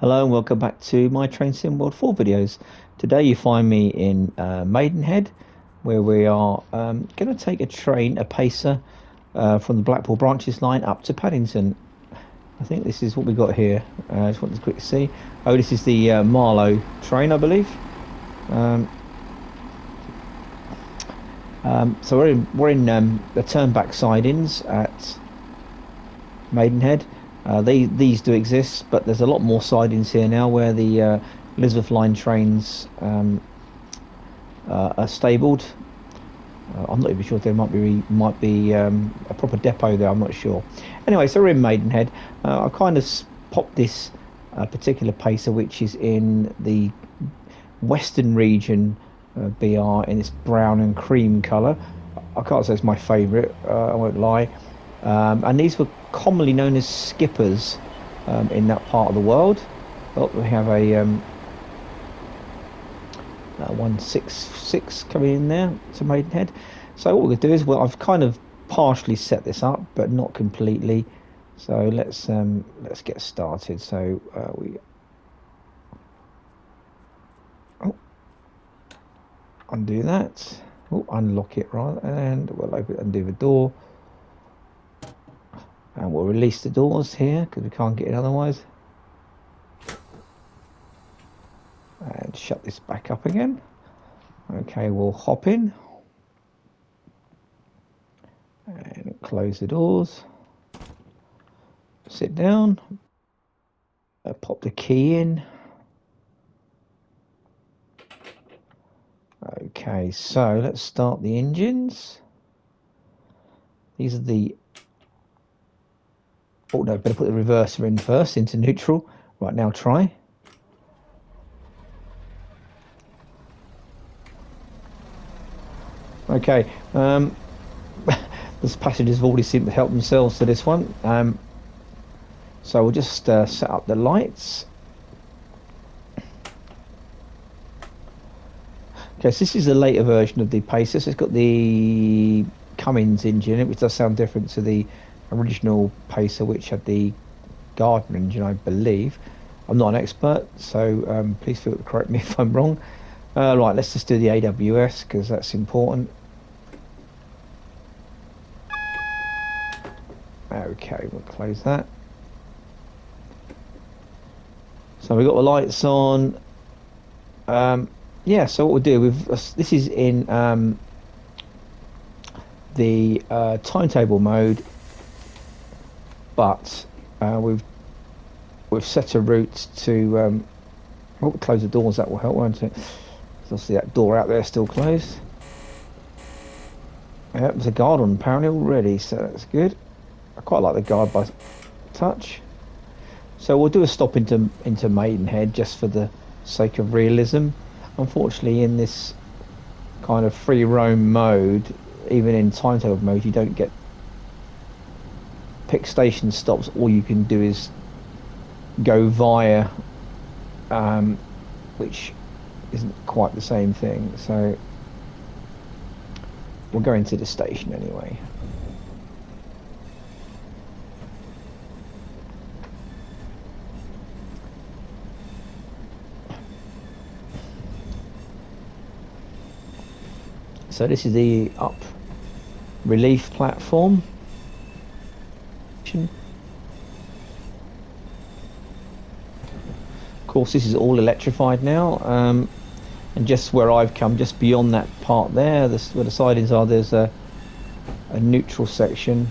Hello and welcome back to my Train Sim World 4 videos. Today you find me in Maidenhead, where we are going to take a pacer, from the Blackpool branches line up to Paddington. I think this is what we got here. I just wanted to quickly see. Oh, this is the Marlow train, I believe. Um, so we're in the turnback sidings at Maidenhead. These do exist, but there's a lot more sidings here now where the Elizabeth line trains are stabled. I'm not even sure if there might be a proper depot there. I'm not sure. Anyway, so we're in Maidenhead. I kind of popped this particular pacer, which is in the western region, BR, in its brown and cream colour. I can't say it's my favourite. I won't lie. And these were commonly known as skippers in that part of the world. Oh, we have a 166 coming in there to Maidenhead. So what we're gonna do is, well, I've kind of partially set this up, but not completely. So let's get started. So we undo that. Oh, unlock it, right, and we'll undo the door. And we'll release the doors here because we can't get in otherwise. And shut this back up again. Okay, we'll hop in. And close the doors. Sit down. Pop the key in. Okay, so let's start the engines. These are the... Oh no, better put the reverser in first, into neutral. Right, now try. Okay, the passengers have already seemed to help themselves to this one. So we'll just set up the lights. Okay, so this is a later version of the Pacer. So it's got the Cummins engine in it, which does sound different to the original Pacer, which had the Gardner engine, I believe. I'm not an expert, so please feel to correct me if I'm wrong. Right, let's just do the AWS because that's important. Okay, we'll close that. So we've got the lights on. Yeah, so what we'll do, this is in the timetable mode, but we've set a route to we'll close the doors. That will help, won't it? You'll see that door out there still closed. Yeah, there's a guard on apparently already, so that's good. I quite like the guard by touch. So we'll do a stop into Maidenhead just for the sake of realism. Unfortunately, in this kind of free roam mode, even in timetable mode, you don't get pick station stops. All you can do is go via, which isn't quite the same thing. So we'll go into the station anyway. So this is the up relief platform. Of course, this is all electrified now, and just where I've come, just beyond that part there, where the sidings are, there's a neutral section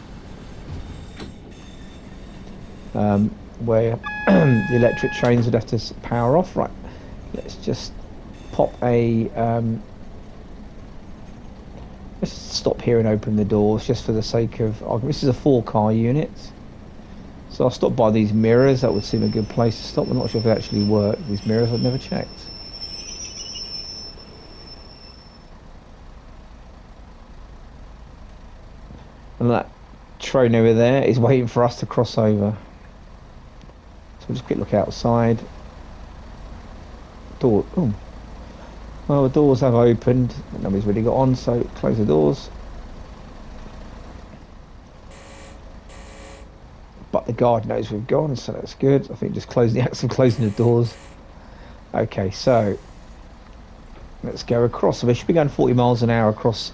where the electric trains would have to power off. Right, let's just pop a let's stop here and open the doors just for the sake of argument. This is a 4-car unit, so I'll stop by these mirrors. That would seem a good place to stop. I'm not sure if they actually work, these mirrors. I've never checked. And that train over there is waiting for us to cross over. So we'll just quick look outside. Door. Oh. Well, the doors have opened. Nobody's really got on, so close the doors. But the guard knows we've gone, so that's good. I think just closing the acts of closing the doors. Okay, so let's go across. So we should be going 40 miles an hour across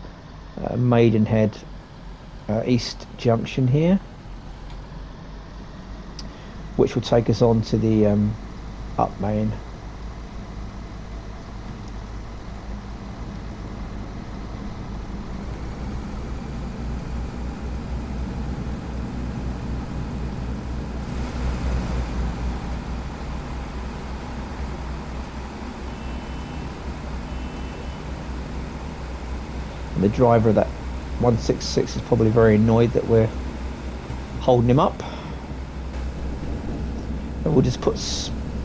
Maidenhead East Junction here, which will take us on to the up main. And the driver of that 166 is probably very annoyed that we're holding him up. And we'll just put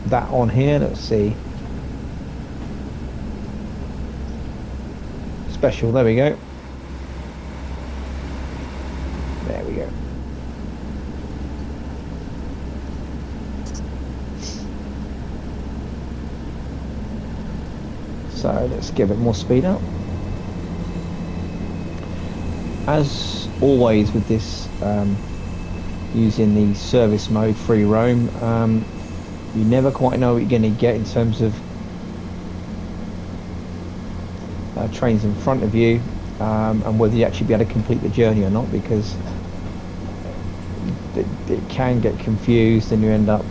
that on here. Let's see. Special, there we go. There we go. So let's give it more speed up. As always with this, using the service mode free roam, you never quite know what you're going to get in terms of trains in front of you, and whether you actually be able to complete the journey or not, because it can get confused and you end up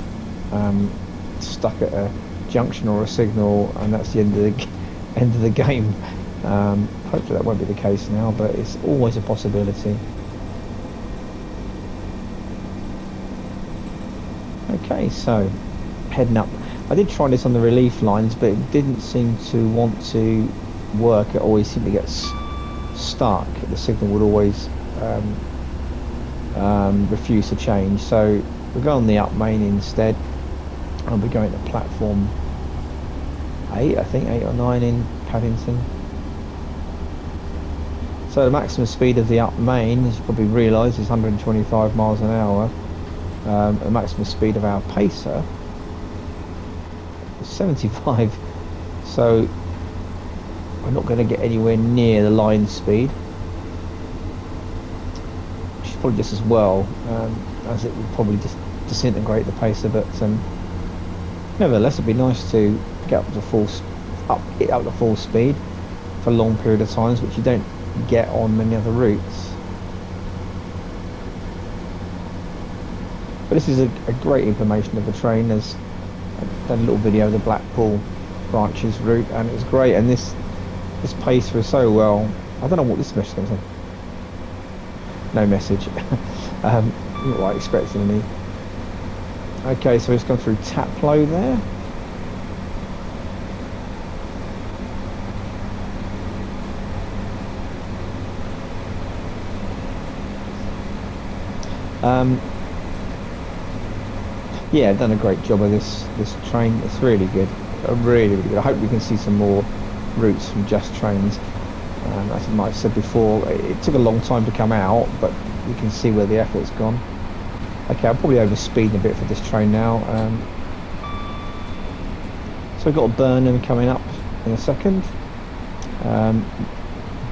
stuck at a junction or a signal, and that's the end of the game. Hopefully that won't be the case now, but it's always a possibility. Okay, so heading up. I did try this on the relief lines, but it didn't seem to want to work. It always seemed to get stuck. The signal would always refuse to change. So we'll go on the up main instead. I'll be going to platform 8, I think 8 or 9 in Paddington. So the maximum speed of the up main, as you probably realise, is 125 miles an hour. The maximum speed of our pacer is 75. So we're not going to get anywhere near the line speed, which is probably just as well, as it would probably just disintegrate the pacer. But nevertheless, it'd be nice to get up to full speed for a long period of times, which you don't get on many other routes. But this is a great implementation of the train. There's I've done a little video of the Blackpool branches route, and it was great. And this pacer is so well. I don't know what this message is going to say. No message. Not what I expected any. Okay, so it's gone through Taplow there. Yeah, done a great job of this train. It's really good, really good. I hope we can see some more routes from Just Trains. As I might have said before, it took a long time to come out, but you can see where the effort's gone. Okay, I'm probably over speeding a bit for this train now. So we've got Burnham coming up in a second.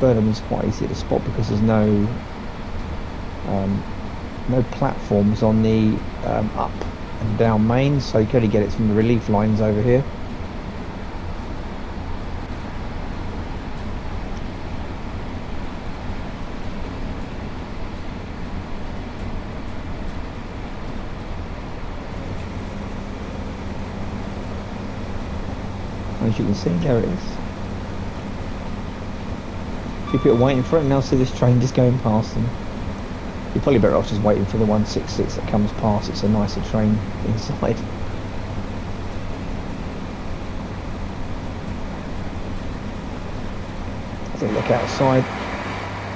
Burnham is quite easy to spot because there's no platforms on the up and down main, so you can only get it from the relief lines over here. As you can see, there it is. A few people waiting for it, and now see this train just going past them. You're probably better off just waiting for the 166 that comes past. It's a nicer train inside. Have a look outside.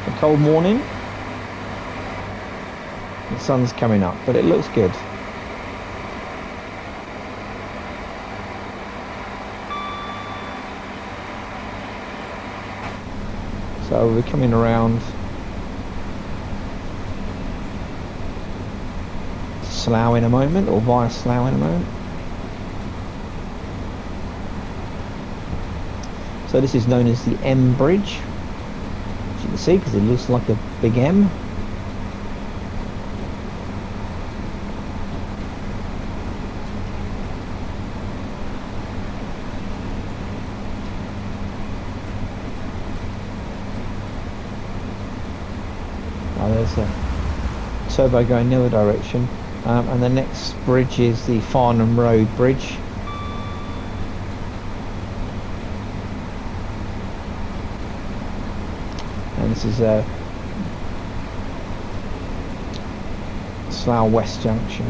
A cold morning. The sun's coming up, but it looks good. So we're coming around Slough in a moment, or via Slough in a moment. So this is known as the M Bridge, as you can see, because it looks like a big M. turbo going the other direction. And the next bridge is the Farnham Road Bridge. And this is Slough West Junction.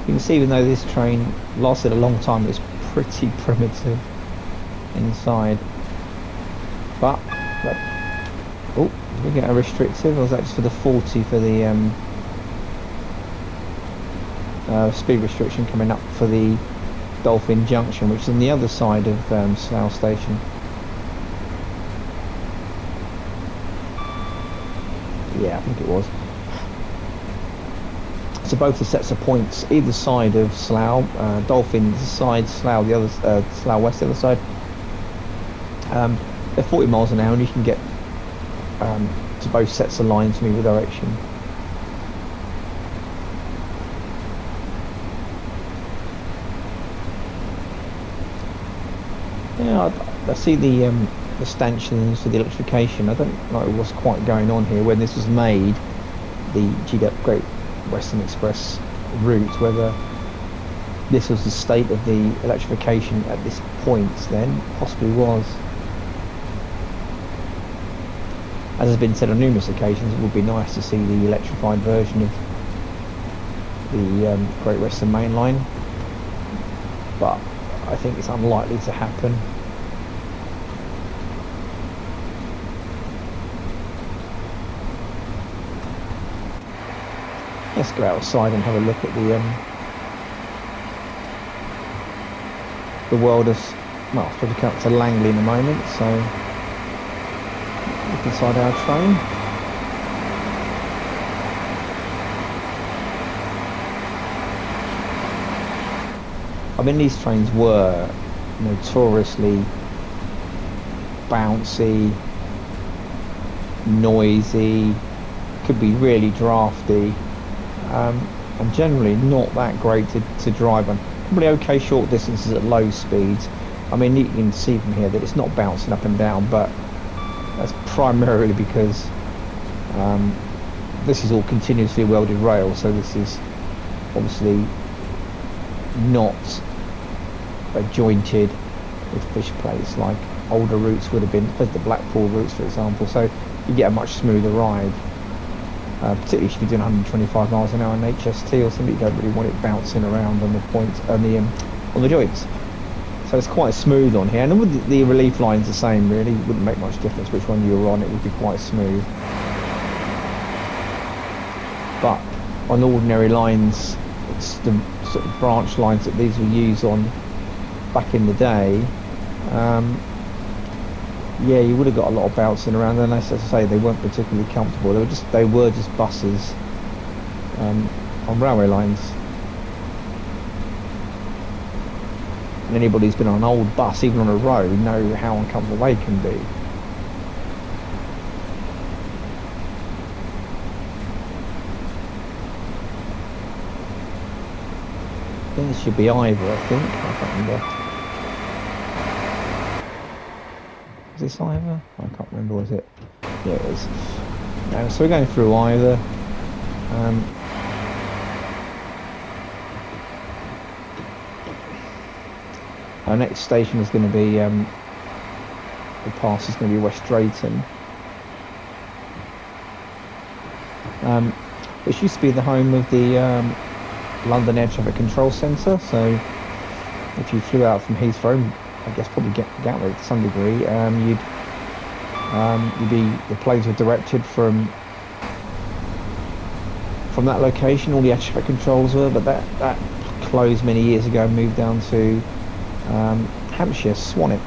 You can see, even though this train lasted a long time, it's pretty primitive inside. But oh, did we get a restrictive, or was that just for the 40 for the speed restriction coming up for the Dolphin Junction, which is on the other side of Slough Station? Yeah, I think it was. So both the sets of points either side of Slough, Dolphin side, Slough the other, Slough West the other side. They're 40 miles an hour, and you can get to both sets of lines from either direction. Yeah, I see the stanchions for the electrification. I don't know what's quite going on here. When this was made, the Great Western Express route, whether this was the state of the electrification at this point, then possibly was. As has been said on numerous occasions, it would be nice to see the electrified version of the Great Western Main Line, but I think it's unlikely to happen. Let's go outside and have a look at the world as well. I'll probably come up to Langley in a moment, so look inside our train. I mean, these trains were notoriously bouncy, noisy, could be really drafty, and generally not that great to drive on. Probably okay short distances at low speeds. I mean, you can see from here that it's not bouncing up and down, but that's primarily because this is all continuously welded rail, so this is obviously not jointed with fish plates like older routes would have been, as the Blackpool routes for example, so you get a much smoother ride. Particularly if you're doing 125 miles an hour on HST or something, you don't really want it bouncing around on the points, on the joints. So it's quite smooth on here, and with the relief lines the same really, it wouldn't make much difference which one you were on, it would be quite smooth. But on ordinary lines, it's the sort of branch lines that these were used on back in the day, yeah, you would have got a lot of bouncing around, and as I say, they weren't particularly comfortable. They were just buses on railway lines. And anybody who's been on an old bus, even on a road, know how uncomfortable they can be. This should be Ivor, I think. I can't remember. Is this Ivor? I can't remember, was it? Yeah, it is. So we're going through Ivor. Our next station is going to be, the pass is going to be West Drayton. This used to be the home of the London Air Traffic Control Centre, so if you flew out from Heathrow, I guess probably Gatwick to some degree, the planes were directed from that location. All the air traffic controls were, but that closed many years ago and moved down to Hampshire, Swanwick.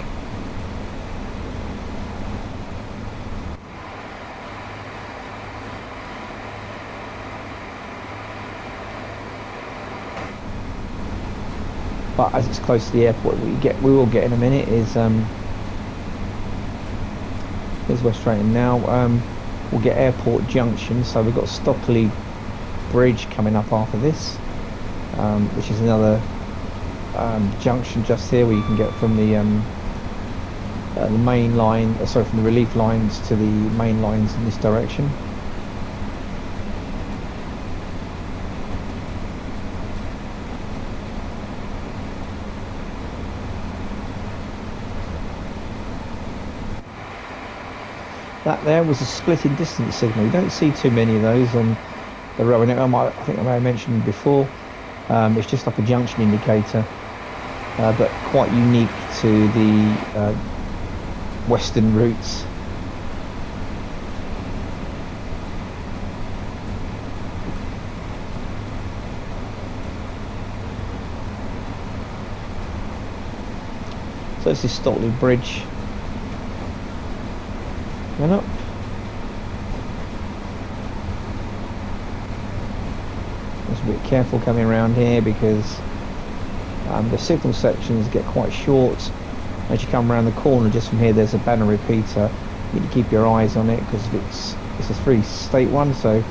But as it's close to the airport, we will get in a minute is here's West Drayton now. we'll get Airport Junction. So we've got Stockley Bridge coming up after this, which is another junction just here where you can get from the main line, sorry, from the relief lines to the main lines in this direction. That there was a splitting distance signal. You don't see too many of those on the road. I think I may have mentioned before. It's just like a junction indicator, but quite unique to the western routes. So this is Stockley Bridge. Coming up. Just a bit careful coming around here because the signal sections get quite short. As you come around the corner just from here, there's a banner repeater. You need to keep your eyes on it because it's a free state one, so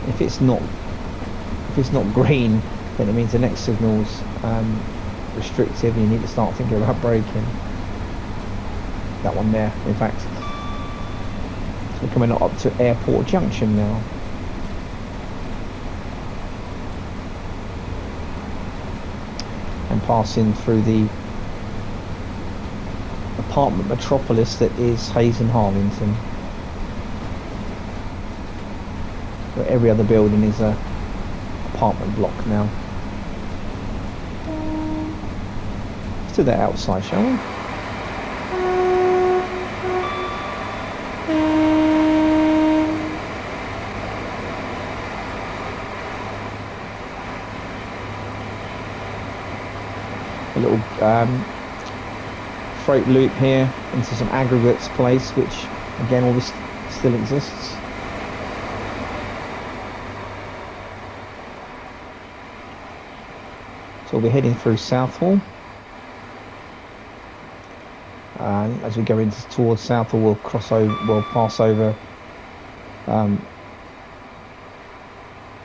if it's not green, then it means the next signal's restrictive and you need to start thinking about braking. That one there, in fact. So we're coming up to Airport Junction now. And passing through the apartment metropolis that is Hayes and Harlington, where every other building is a apartment block now. Let's do that outside, shall we? A little freight loop here into some aggregates place, which again all this still exists. So we'll be heading through Southall, and as we go towards Southall, we'll pass over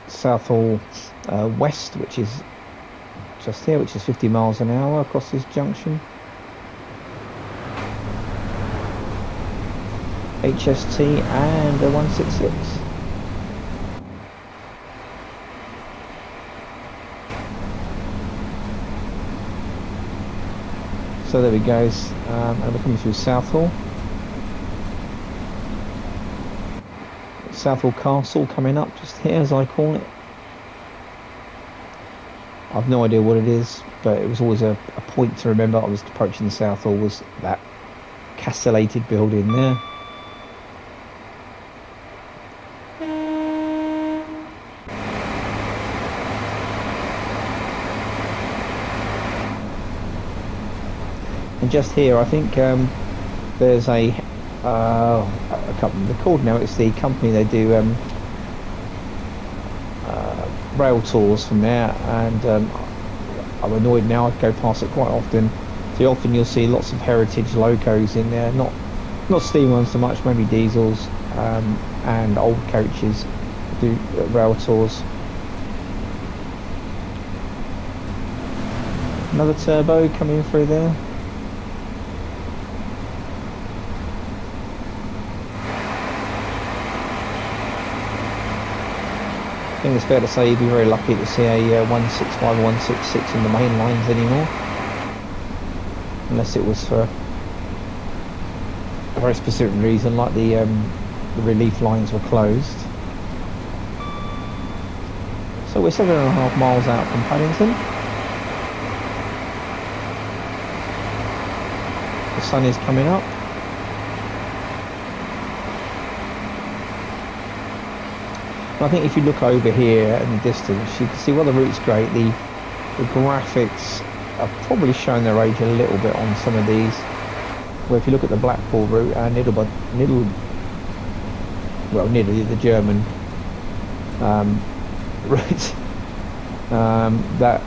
Southall West, which is just here, which is 50 miles an hour across this junction. HST and a 166. So there we go, and we're coming through Southall. Southall Castle coming up just here, as I call it. I've no idea what it is, but it was always a point to remember. I was approaching Southall, was that castellated building there. And just here, I think there's a company, they're called now, it's the company, they do rail tours from there, and I'm annoyed now, I go past it quite often. So often you'll see lots of heritage locos in there, not steam ones so much, maybe diesels, and old coaches do rail tours. Another turbo coming through there. I think it's fair to say you'd be very lucky to see a 165, 166 in the main lines anymore, unless it was for a very specific reason, like the relief lines were closed. So we're 7.5 miles out from Paddington. The sun is coming up. I think if you look over here in the distance, you can see, well, the route's great. The graphics are probably showing their age a little bit on some of these. Where if you look at the Blackpool route and Niddle, the German route, that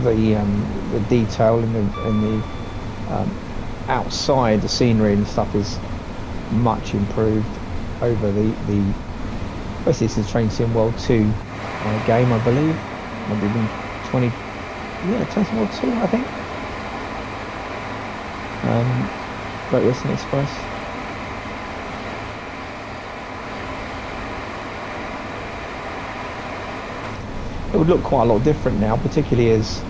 the detail in the outside, the scenery and stuff is much improved. over the basically it's the Train Sim World 2 game, I believe. Maybe even 20, yeah, Train Sim World 2, I think. Great Western Express. It would look quite a lot different now, particularly as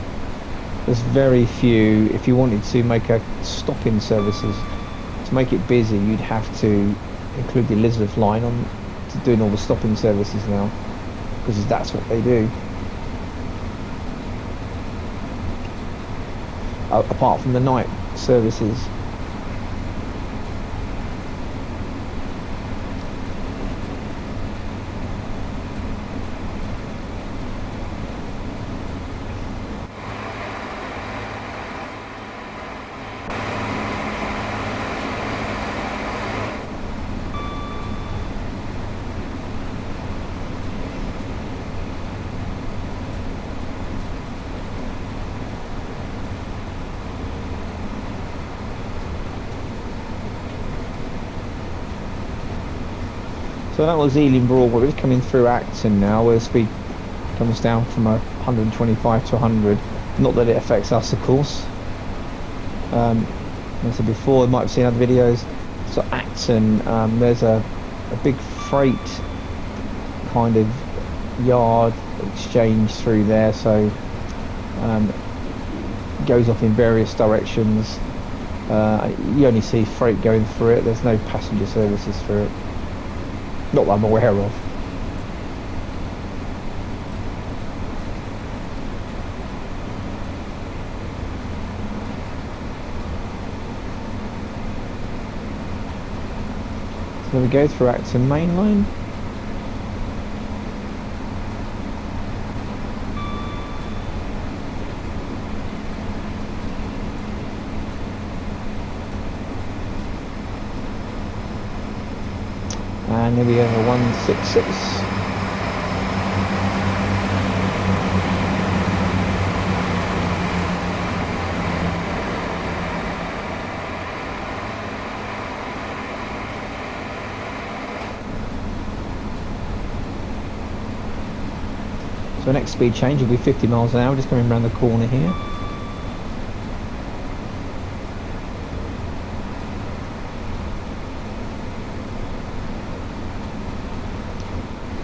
there's very few. If you wanted to make a stop-in services to make it busy, you'd have to include the Elizabeth line on to doing all the stopping services now, because that's what they do. Apart from the night services. So that was Ealing Broadway. It's coming through Acton now, where the speed comes down from 125 to 100. Not that it affects us, of course. As I said before, you might have seen other videos. So Acton, there's a big freight kind of yard exchange through there. So it goes off in various directions. You only see freight going through it. There's no passenger services through it. Not that I'm aware of. So there we go, through Acton Main Line. And here we go, 166. So next speed change will be 50 miles an hour, just coming around the corner here.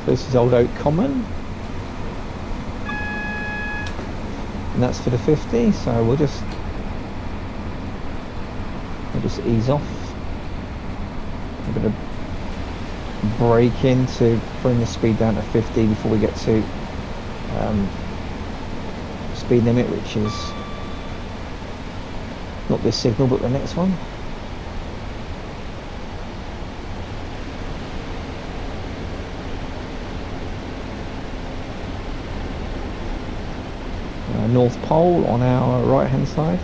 This is Old Oak Common, and that's for the 50. So we'll just ease off. I'm going to brake in to bring the speed down to 50 before we get to speed limit, which is not this signal but the next one. North Pole on our right hand side.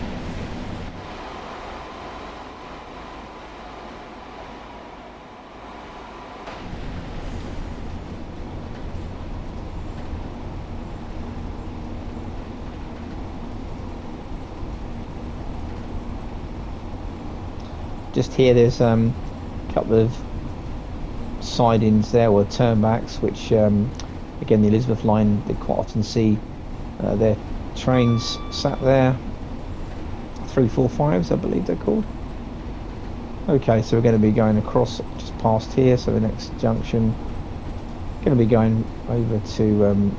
Just here there's a couple of sidings there, or turnbacks, which again the Elizabeth line, they quite often see their trains sat there. 345s I believe they're called. Okay, so we're going to be going across just past here, so the next junction going to be going over to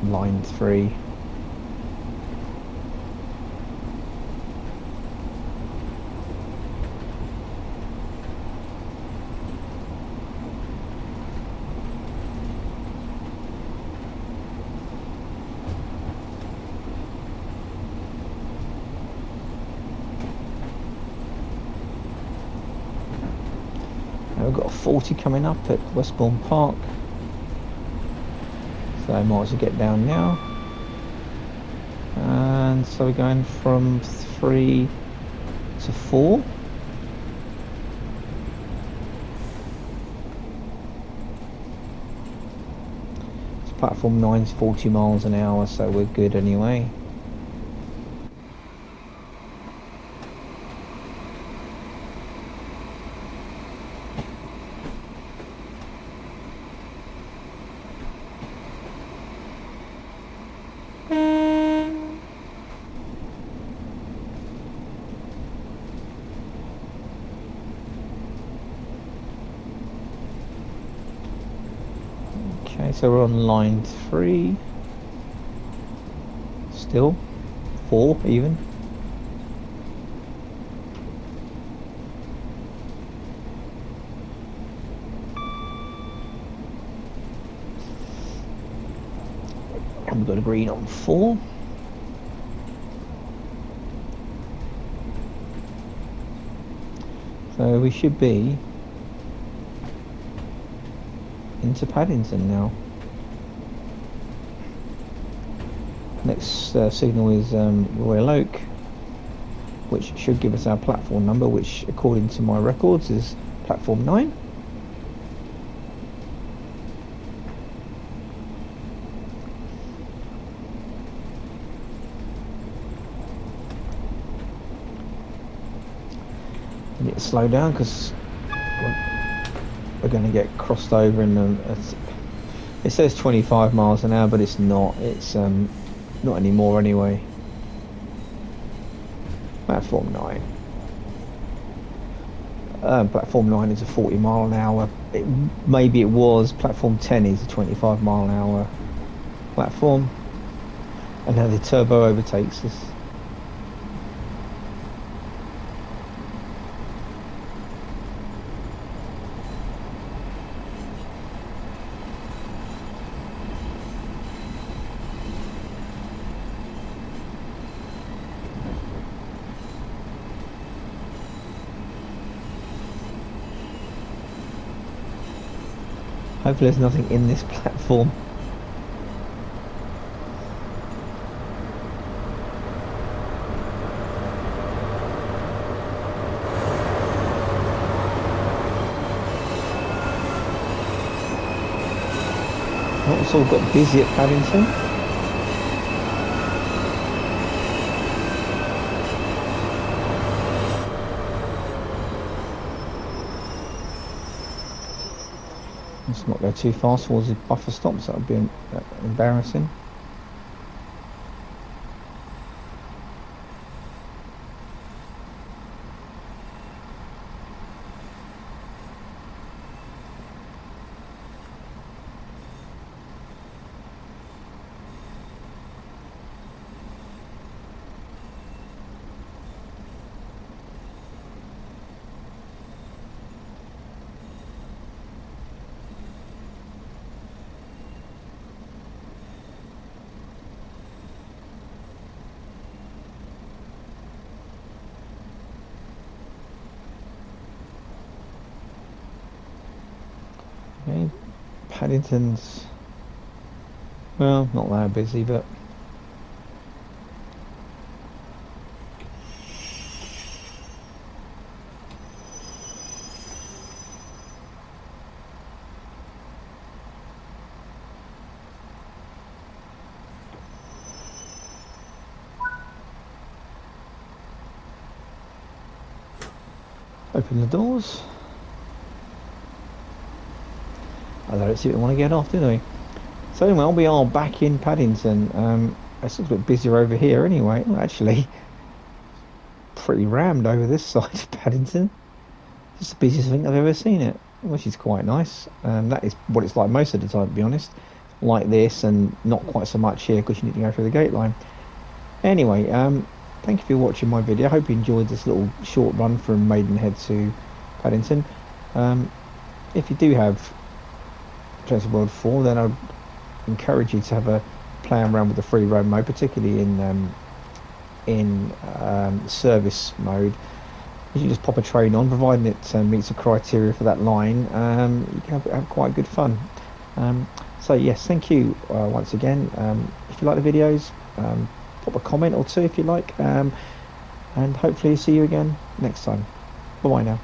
line 3. We've got a 40 coming up at Westbourne Park, so I might as well get down now. And so we're going from 3 to 4. It's platform 9's 40 miles an hour, so we're good anyway. Okay, so we're on line 3. Still 4 even. And we've got a green on 4. So we should be into Paddington now. Next signal is Royal Oak, which should give us our platform number, which according to my records is platform 9. I need to slow down because we're going to get crossed over in it says 25 miles an hour, but it's not. It's not anymore anyway. Platform 9. Platform 9 is a 40 mile an hour. Maybe it was. Platform 10 is a 25 mile an hour platform. And now the turbo overtakes us. Hopefully there's nothing in this platform. Oh, it's all got busy at Paddington. Let's not go too fast towards the buffer stops, that would be embarrassing. Okay, Paddington's, well, not that busy, but open the doors. I don't see what they want to get off, do they? So anyway, we are back in Paddington. It's a little bit busier over here anyway. Well, actually, pretty rammed over this side of Paddington. It's the busiest thing I've ever seen it, which is quite nice. That is what it's like most of the time, to be honest. Like this, and not quite so much here because you need to go through the gate line. Anyway, thank you for watching my video. I hope you enjoyed this little short run from Maidenhead to Paddington. If you do have TSW4, then I'd encourage you to have a play around with the free roam mode, particularly in service mode. You can just pop a train on, providing it meets the criteria for that line. You can have quite good fun. So yes, thank you once again. If you like the videos, pop a comment or two if you like, and hopefully see you again next time. Bye bye now.